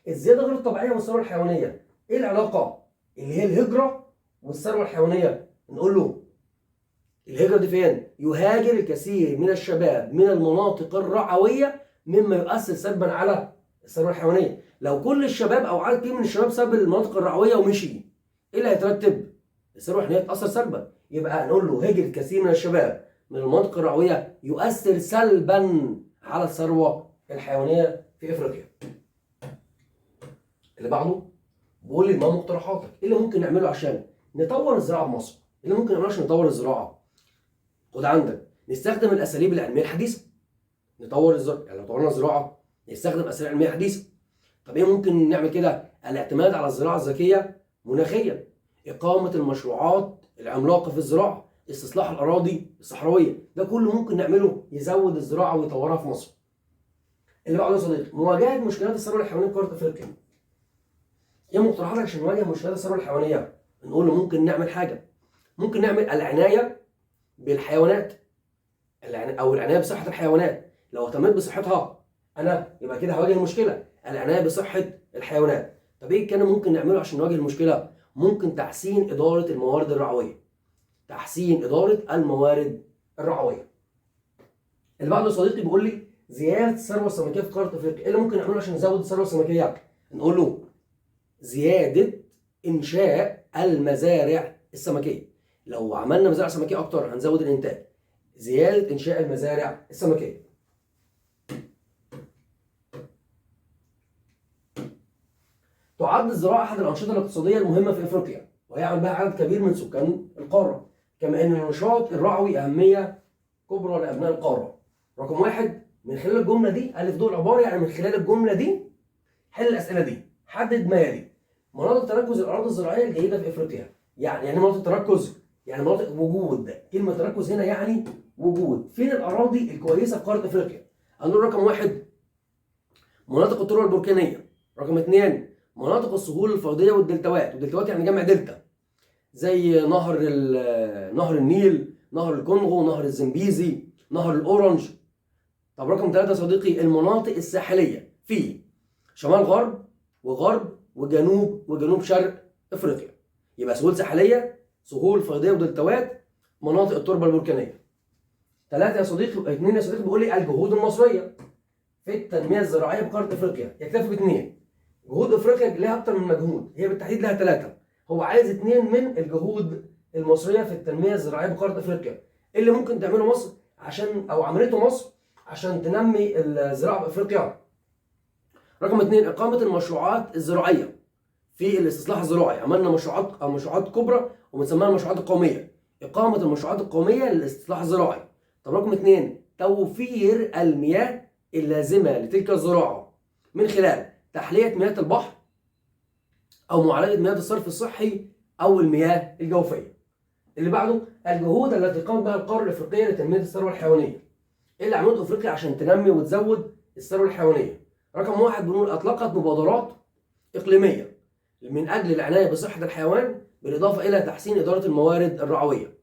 الزياده غير الطبيعيه والثروه الحيوانيه، ايه العلاقه؟ اللي هي الهجره والثروه الحيوانيه. نقول له الهجره دي فين؟ يهاجر الكثير من الشباب من المناطق الرعويه مما يؤثر سلبا على الثروه الحيوانيه. لو كل الشباب او عدد كبير من الشباب ساب المناطق الرعويه ومشي، ايه اللي هيترتب؟ الثروه الحيوانيه تاثر سلبا. يبقى نقول له هجر الكثير من الشباب من المناطق الرعويه يؤثر سلبا على الثروه الحيوانيه في افريقيا. اللي بعده بيقول لي، ما مقترحاتك؟ ايه اللي ممكن نعمله عشان نطور الزراعه في مصر؟ ايه اللي ممكن نعمله عشان نطور الزراعه؟ خد عندك، نستخدم الاساليب العلميه الحديثه. نطور الزراعه، يعني لو طورنا الزراعه نستخدم اساليب علميه حديثه. طب ايه ممكن نعمل كده؟ الاعتماد على الزراعه الذكيه مناخيا، اقامه المشروعات العملاقه في الزراعه، استصلاح الاراضي الصحراويه. ده كله ممكن نعمله يزود الزراعه ويطورها في مصر. اللي بعده يا صديقي، مواجهه مشكلات الثروه الحيوانيه في قاره افريقيا. ايه مقترحاتك عشان نواجه مشكلات الثروه الحيوانيه؟ نقول له ممكن نعمل حاجه، ممكن نعمل العنايه بالحيوانات، او العنايه بصحه الحيوانات. لو اهتميت بصحتها انا يبقى كده هواجه المشكله، العنايه بصحه الحيوانات. طب ايه كان ممكن نعمله عشان نواجه المشكله؟ ممكن تحسين اداره الموارد الرعويه. تحسين اداره الموارد الرعويه. اللي بعده صديقي بيقول لي زياده الثروه السمكيه في قاره افريقيا، ايه اللي ممكن نعمله عشان نزود الثروه السمكيه؟ نقول له زياده انشاء المزارع السمكيه. لو عملنا مزارع سمكيه اكتر هنزود الانتاج. زياده انشاء المزارع السمكيه. تعد الزراعه احد الانشطه الاقتصاديه المهمه في افريقيا، ويعمل بها عدد كبير من سكان القاره، كما ان النشاط الرعوي اهميه كبرى لابناء القاره. رقم واحد، من خلال الجمله دي الف دول عباره، يعني من خلال الجمله دي حل الاسئله دي. حدد ما يلي: مناطق تركز الاراضي الزراعيه الجيده في افريقيا. يعني مناطق تركز، يعني مناطق وجود. كلمه تركز هنا يعني وجود. فين الاراضي الكويسه في قاره افريقيا؟ هنقول رقم واحد مناطق التربه البركانيه. رقم اثنين مناطق السهول الفيضيه والدلتاوات. والدلتاوات يعني جمع دلتا، زي نهر النيل، نهر الكونغو، نهر الزنبيزي، نهر الاورنج. طب رقم ثلاثة يا صديقي المناطق الساحليه في شمال غرب وغرب وجنوب شرق افريقيا. يبقى سهول ساحليه، سهول فيضيه ودلتاوات، مناطق التربه البركانيه. ثلاثة يا صديقي، اثنين يا صديقي بيقول لي الجهود المصريه في التنميه الزراعيه بقاره افريقيا. يكتفي باثنين. جهود افريقيا لها اكتر من مجهود، هي بالتحديد لها ثلاثه. هو عايز اثنين من الجهود المصريه في التنميه الزراعيه بقاره افريقيا. ايه اللي ممكن تعمله مصر عشان، او عملته مصر عشان تنمي الزراعه بافريقيا؟ رقم اثنين اقامه المشروعات الزراعيه في الاستصلاح الزراعي. عملنا مشروعات كبرى وبنسميها المشروعات القوميه. اقامه المشروعات القوميه للاستصلاح الزراعي. طب رقم اثنين توفير المياه اللازمه لتلك الزراعه من خلال تحليه مياه البحر او معالجه مياه الصرف الصحي او المياه الجوفيه. اللي بعده الجهود التي قامت بها القاره الافريقيه لتنميه الثروه الحيوانيه. ايه اللي عملته افريقيا عشان تنمي وتزود الثروه الحيوانيه؟ رقم واحد بنقول اطلقت مبادرات اقليميه من اجل العنايه بصحه الحيوان بالاضافه الى تحسين اداره الموارد الرعويه.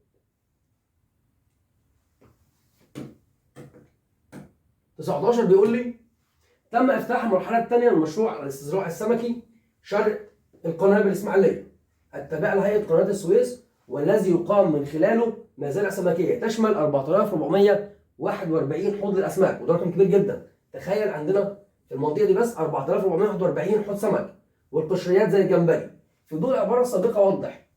19 بيقول لي تم افتتاح المرحله الثانيه من مشروع الاستزراع السمكي شرق القناه بالاسماعيليه التابع لهيئه قناه السويس، والذي يقام من خلاله مزارع سمكيه تشمل 4441 حوض للاسماك، وده رقم كبير جدا. تخيل عندنا في المنطقه دي بس 4441 حوض سمك، والقشريات زي الجمبري. في ضوء العباره السابقه وضح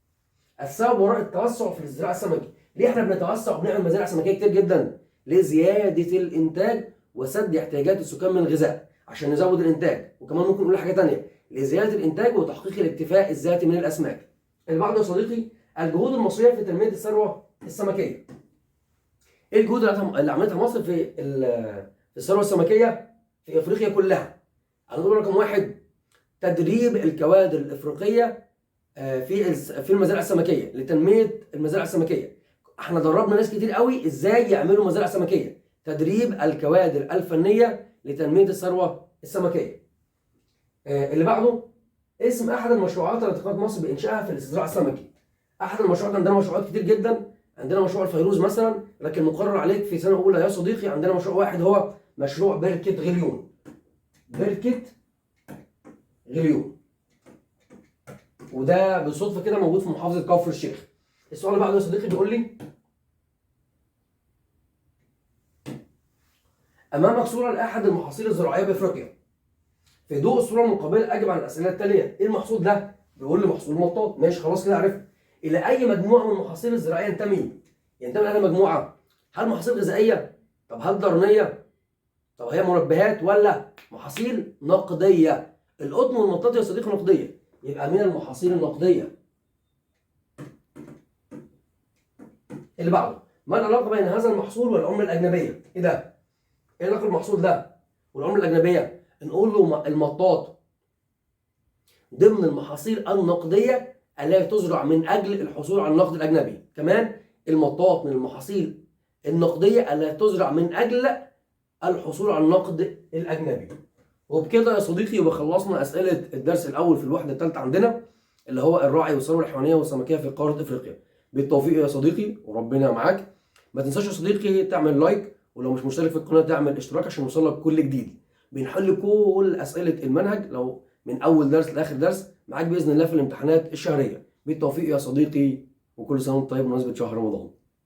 السبب وراء التوسع في الزراعه السمكي. ليه احنا بنتوسع وبنعمل مزارع سمكيه كتير جدا؟ لزياده الانتاج وسد احتياجات السكان من الغذاء، عشان نزود الانتاج. وكمان ممكن نقول حاجه ثانيه، لزياده الانتاج وتحقيق الاكتفاء الذاتي من الاسماك. اللي بعده يا صديقي الجهود المصريه في تنميه الثروه السمكيه. ايه الجهود اللي عملتها مصر في الثروه السمكيه في افريقيا كلها؟ هنقول رقم واحد تدريب الكوادر الافريقيه في المزارع السمكيه لتنميه المزارع السمكيه. احنا دربنا ناس كتير قوي ازاي يعملوا مزارع سمكيه. تدريب الكوادر الفنيه لتنميه الثروه السمكيه. اللي بعده اسم احد المشروعات التي قامت مصر بانشائها في الاستزراع السمكي. احد المشروعات، عندنا مشروعات كتير جدا. عندنا مشروع الفيروز مثلا، لكن مقرر عليك في سنه اولى يا صديقي عندنا مشروع واحد هو مشروع بركه غليون. بركه غليون، وده بالصدفه كده موجود في محافظه كفر الشيخ. السؤال اللي بعده يا صديقي بيقول لي امامك صوره لاحد المحاصيل الزراعيه بافريقيا. في ضوء الصوره المقابله اجب عن الاسئله التاليه. ايه المحصول ده؟ بيقول لي محصول مطاط. ماشي خلاص كده عرفت. الى اي مجموعه من المحاصيل الزراعيه ينتمي لاي مجموعه؟ هل محاصيل غذائيه؟ طب هل ضرنيه؟ طب هي مربيات ولا محاصيل نقديه؟ القطن والمطاط يا صديقي نقديه، يبقى من المحاصيل النقديه. اللي بعده ما العلاقه بين هذا المحصول والعمله الاجنبيه؟ ايه ده؟ ايه علاقه المحصول ده والعمله الاجنبيه؟ نقول له المطاط ضمن المحاصيل النقديه التي تزرع من اجل الحصول على النقد الاجنبي. كمان المطاط من المحاصيل النقديه التي تزرع من اجل الحصول على النقد الاجنبي. وبكده يا صديقي يبقى خلصنا اسئله الدرس الاول في الوحده الثالثه عندنا، اللي هو الراعي والثروه الحيوانيه والسمكيه في قاره افريقيا. بالتوفيق يا صديقي وربنا معاك. ما تنساش يا صديقي تعمل لايك، ولو مش مشترك في القناه تعمل اشتراك عشان يوصلك كل جديد. بنحل كل اسئله المنهج لو من اول درس لاخر درس معاك باذن الله في الامتحانات الشهريه. بالتوفيق يا صديقي، وكل سنه وانت طيب بمناسبه شهر رمضان.